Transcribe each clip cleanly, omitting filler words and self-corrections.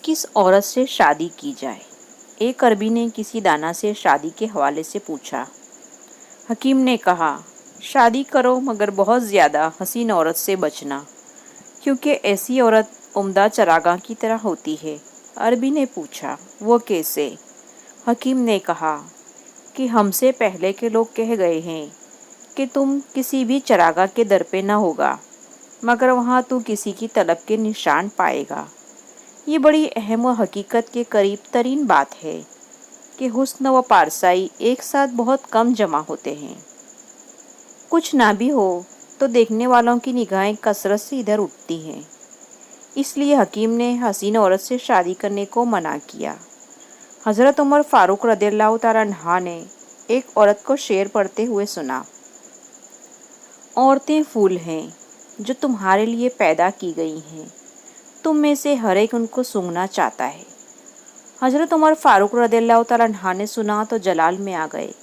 किस औरत से शादी की जाए? एक अरबी ने किसी दाना से शादी के हवाले से पूछा। हकीम ने कहा, शादी करो मगर बहुत ज़्यादा हसीन औरत से बचना, क्योंकि ऐसी औरत उम्दा चरागाह की तरह होती है। अरबी ने पूछा, वो कैसे? हकीम ने कहा कि हमसे पहले के लोग कह गए हैं कि तुम किसी भी चरागाह के दर पे न होगा, मगर वहाँ तू किसी की तलब के निशान पाएगा। ये बड़ी अहम व हकीकत के करीब तरीन बात है कि हुस्न व पारसाई एक साथ बहुत कम जमा होते हैं। कुछ ना भी हो तो देखने वालों की निगाहें कसरत से इधर उठती हैं। इसलिए हकीम ने हसीन औरत से शादी करने को मना किया। हज़रत उमर फारूक रज़ियल्लाहु तआला अन्हा ने एक औरत को शेर पढ़ते हुए सुना। औरतें फूल हैं जो तुम्हारे लिए पैदा की गई हैं, तुम में से हर एक उनको सूंघना चाहता है। हज़रत उमर फारूक रज़ियल्लाहु तआला अन्हा ने सुना तो जलाल में आ गए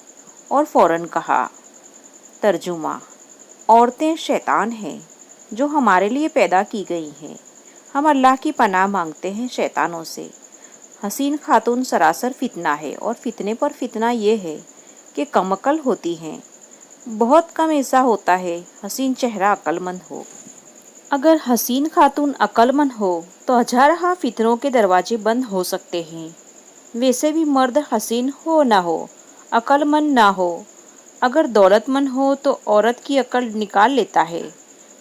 और फ़ौरन कहा, तर्जुमा, औरतें शैतान हैं जो हमारे लिए पैदा की गई हैं। हम अल्लाह की पनाह मांगते हैं शैतानों से। हसीन खातून सरासर फितना है, और फितने पर फितना ये है कि कमअक्ल होती हैं। बहुत कम ऐसा होता है हसीन चेहरा अक्लमंद हो। अगर हसीन खातून अक्लमंद हो तो हजारहा फितनों के दरवाजे बंद हो सकते हैं। वैसे भी मर्द हसीन हो ना हो, अक्लमंद ना हो, अगर दौलतमंद हो तो औरत की अक्ल निकाल लेता है,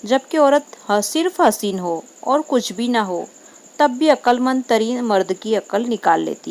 जबकि औरत सिर्फ हसीन हो और कुछ भी ना हो तब भी अक्लमंद तरीन मर्द की अक्ल निकाल लेती